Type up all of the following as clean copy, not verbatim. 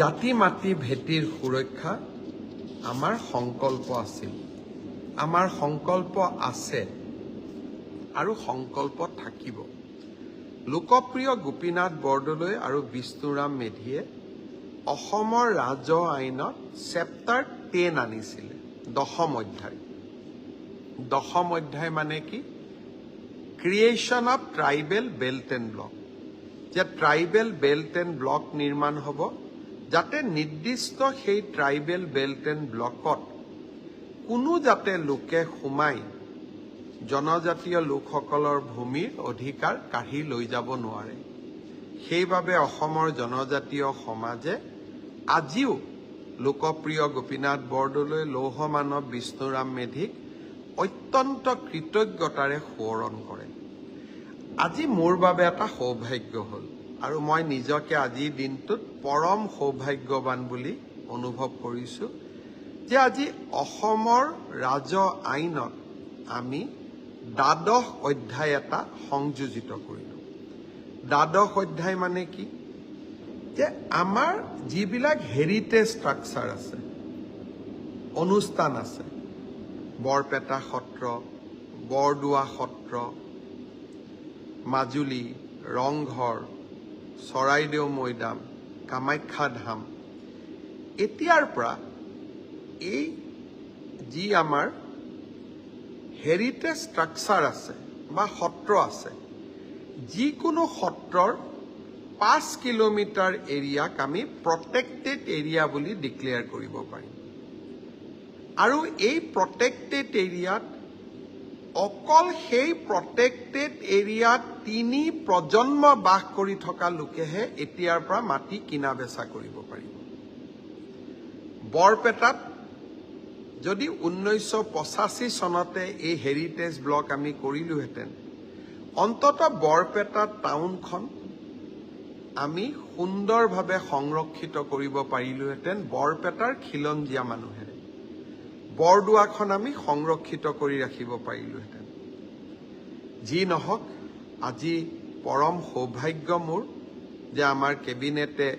জাতি মাটি ভেটিৰ সুৰক্ষা আমাৰ সংকল্প আছিল, আমাৰ সংকল্প আছে আৰু সংকল্প থাকিব। লোকপ্ৰিয় গোপীনাথ বৰদলৈ আৰু বিষ্ণুৰাম মেধিয়ে অসমৰ ৰাজহ আইনত চেপ্টাৰ 10 আনিছিলে, 10ম অধ্যায়। 10ম অধ্যায় মানে কি? Creation of tribal belt and block, যে ট্ৰাইবেল বেল্ট এণ্ড ব্লক নিৰ্মাণ হ'ব, যাতে নিৰ্দিষ্ট সেই ট্ৰাইবেল বেল্ট এণ্ড ব্লকত কোনো যাতে লোকে সোমাই জনজাতীয় লোকসকলৰ ভূমিৰ অধিকাৰ কাঢ়ি লৈ যাব নোৱাৰে। সেইবাবে অসমৰ জনজাতীয় সমাজে আজিও লোকপ্ৰিয় গোপীনাথ বৰদলৈ, লৌহ মানৱ বিষ্ণুৰাম মেধিক অত্যন্ত কৃতজ্ঞতাৰে সোঁৱৰণ কৰে। আজি মোৰ বাবে এটা সৌভাগ্য হ'ল আৰু মই নিজকে আজিৰ দিনটোত পৰম সৌভাগ্যৱান বুলি অনুভৱ কৰিছোঁ যে আজি অসমৰ ৰাজহ আইনত আমি 12 অধ্যায় এটা সংযোজিত কৰিলোঁ। 12 অধ্যায় মানে কি? যে আমাৰ যিবিলাক হেৰিটেজ ষ্ট্ৰাকচাৰ আছে, অনুষ্ঠান আছে, বৰপেটা সত্ৰ, বৰদোৱা সত্ৰ, মাজুলী, ৰংঘৰ, চৰাইদেউ মৈদাম, কামাখ্যা ধাম, এতিয়াৰ পৰা এই যি আমাৰ হেৰিটেজ ষ্ট্ৰাকচাৰ আছে বা সত্ৰ আছে, যিকোনো সত্ৰৰ 5 কিলোমিটাৰ এৰিয়াক আমি প্ৰটেক্টেড এৰিয়া বুলি ডিক্লেয়াৰ কৰিব পাৰিম। আৰু এই প্ৰটেক্টেড এৰিয়াত অকল সেই প্ৰটেক্টেড এৰিয়াত 3 প্ৰজন্ম বাস কৰি থকা লোকেহে এতিয়াৰ পৰা মাটি কিনা বেচা কৰিব পাৰিব। বৰপেটাত যদি 1985 চনতে এই হেৰিটেজ ব্লক আমি কৰিলোহেঁতেন, অন্ততঃ বৰপেটা টাউনখন আমি সুন্দৰভাৱে সংৰক্ষিত কৰিব পাৰিলোহেঁতেন বৰপেটাৰ খিলঞ্জীয়া মানুহেৰে। বৰদোৱাখন আমি সংৰক্ষিত কৰি ৰাখিব পাৰিলোহেঁতেন। যি নহওক, আজি পৰম সৌভাগ্য মোৰ যে আমাৰ কেবিনেটে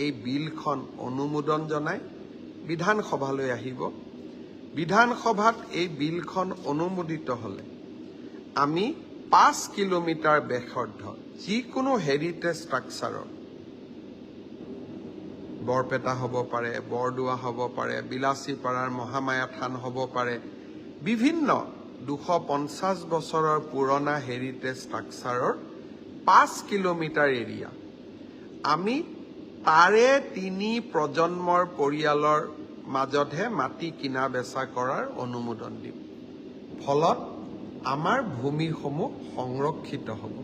এই বিলখন অনুমোদন জনাই বিধানসভালৈ আহিব। বিধানসভাত এই বিলখন অনুমোদিত হ'লে আমি 5 কিলোমিটাৰ ব্যাসাৰ্ধ যিকোনো হেৰিটেজ ষ্ট্ৰাকচাৰৰ, বৰপেটা হ'ব পাৰে, বৰদোৱা হ'ব পাৰে, বিলাচীপাৰাৰ মহামায়া থান হ'ব পাৰে, বিভিন্ন 250 বছৰৰ পুৰণা হেৰিটেজ ষ্ট্ৰাকচাৰৰ 5 কিলোমিটাৰ এৰিয়া আমি তাৰে 3 প্ৰজন্মৰ পৰিয়ালৰ মাজতহে মাটি কিনা বেচা কৰাৰ অনুমোদন দিম। ফলত আমাৰ ভূমিসমূহ সংৰক্ষিত হ'ব।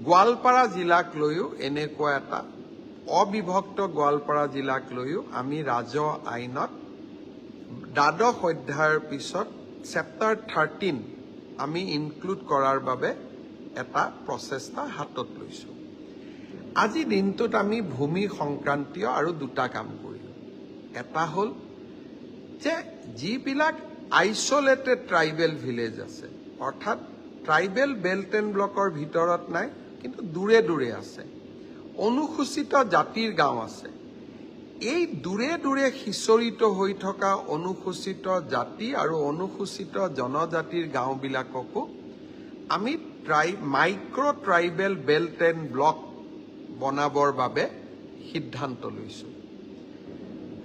গোৱালপাৰা জিলাক লৈও এনেকুৱা এটা অবিভক্ত গোৱালপাৰা জিলাক লৈও আমি ৰাজহ আইনত 12 অধ্যায়ৰ পিছত চেপ্টাৰ 13 আমি ইনক্লুড কৰাৰ বাবে এটা প্ৰচেষ্টা হাতত লৈছোঁ। আজি দিনটোত আমি ভূমি সংক্ৰান্তীয় আৰু 2টা কাম কৰিলোঁ। এটা হ'ল যে যিবিলাক আইচলেটেড ট্ৰাইবেল ভিলেজ আছে, অৰ্থাৎ ট্ৰাইবেল বেল্ট এণ্ড ব্লকৰ ভিতৰত নাই কিন্তু দূৰে দূৰে আছে, অনুসূচিত জাতিৰ গাঁও আছে, এই দূৰে দূৰে সিঁচৰিত হৈ থকা অনুসূচিত জাতি আৰু অনুসূচিত জনজাতিৰ গাঁওবিলাককো আমি micro' tribal belt and block বনাবৰ বাবে সিদ্ধান্ত লৈছোঁ।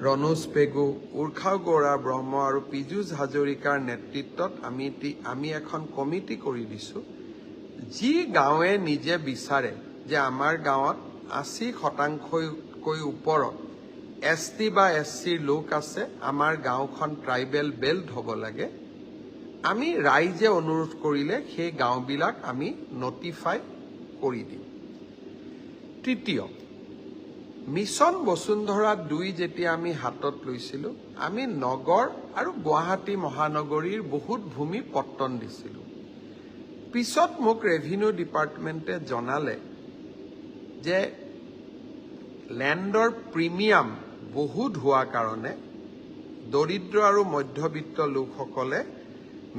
ৰণোজ পেগু, উৰ্খাও গৌৰা ব্ৰহ্ম আৰু পীযুষ হাজৰিকাৰ নেতৃত্বত আমি এখন কমিটি কৰি দিছোঁ। যি গাঁৱে নিজে বিচাৰে যে আমাৰ গাঁৱত 80% ওপৰত ST বা SCৰ লোক আছে, আমাৰ গাঁওখন ট্ৰাইবেল বেল্ট হ'ব লাগে, আমি ৰাইজে অনুৰোধ কৰিলে সেই গাঁওবিলাক আমি নটিফাই কৰি দিম। তৃতীয়, মিছন বসুন্ধৰা 2 যেতিয়া আমি হাতত লৈছিলোঁ, আমি নগৰ আৰু গুৱাহাটী মহানগৰীৰ বহুত ভূমি পট্টন দিছিলোঁ। পিছত মোক ৰেভিনিউ ডিপাৰ্টমেণ্টে জনালে যে লেণ্ডৰ প্ৰিমিয়াম বহুত হোৱা কাৰণে দৰিদ্ৰ আৰু মধ্যবিত্ত লোকসকলে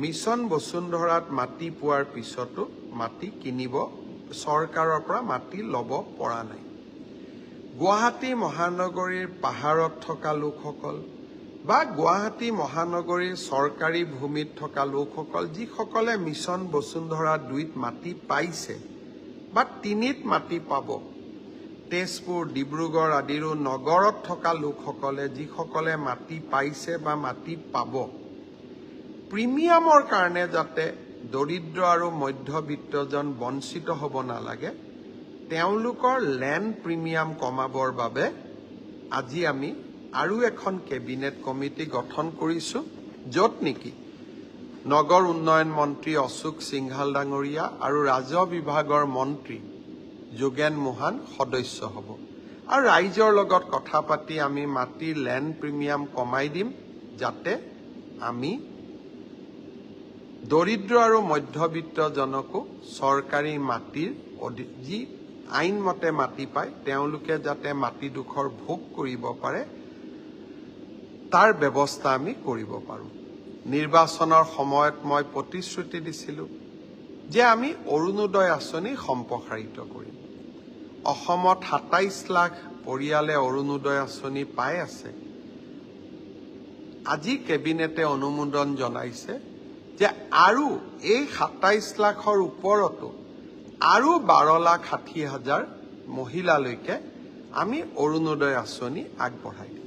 মিছন বসুন্ধৰাত মাটি পোৱাৰ পিছতো মাটি কিনিব, চৰকাৰৰ পৰা মাটি ল'ব পৰা নাই। গুৱাহাটী মহানগৰীৰ পাহাৰত থকা লোকসকল বা গুৱাহাটী মহানগৰীৰ চৰকাৰী ভূমিত থকা লোকসকল যিসকলে মিছন বসুন্ধৰা 2ত মাটি পাইছে বা 3ত মাটি পাব, তেজপুৰ, ডিব্ৰুগড় আদিৰো নগৰত থকা লোকসকলে যিসকলে মাটি পাইছে বা মাটি পাব, প্ৰিমিয়ামৰ কাৰণে যাতে দৰিদ্ৰ আৰু মধ্যবিত্তজন বঞ্চিত হ'ব নালাগে, তেওঁলোকৰ লেণ্ড প্ৰিমিয়াম কমাবৰ বাবে আজি আমি আৰু এখন কেবিনেট কমিটি গঠন কৰিছোঁ, য'ত নেকি নগৰ উন্নয়ন মন্ত্ৰী অশোক সিংঘাল ডাঙৰীয়া আৰু ৰাজহ বিভাগৰ মন্ত্ৰী যোগেন মোহন সদস্য হ'ব। আৰু ৰাইজৰ লগত কথা পাতি আমি মাটিৰ লেণ্ড প্ৰিমিয়াম কমাই দিম, যাতে আমি দৰিদ্ৰ আৰু মধ্যবিত্তজনকো চৰকাৰী মাটিৰ যি আইনমতে মাটি পায় তেওঁলোকে যাতে মাটিডোখৰ ভোগ কৰিব পাৰে তাৰ ব্যৱস্থা আমি কৰিব পাৰোঁ। নিৰ্বাচনৰ সময়ত মই প্ৰতিশ্ৰুতি দিছিলোঁ যে আমি অৰুণোদয় আঁচনি সম্প্ৰসাৰিত কৰিম। অসমত ২৭ লাখ পৰিয়ালে অৰুণোদয় আঁচনি পাই আছে। আজি কেবিনেটে অনুমোদন জনাইছে যে আৰু এই ২৭ লাখৰ ওপৰতো আৰু 12,60,000 মহিলালৈকে আমি অৰুণোদয় আঁচনি আগবঢ়াই দিম।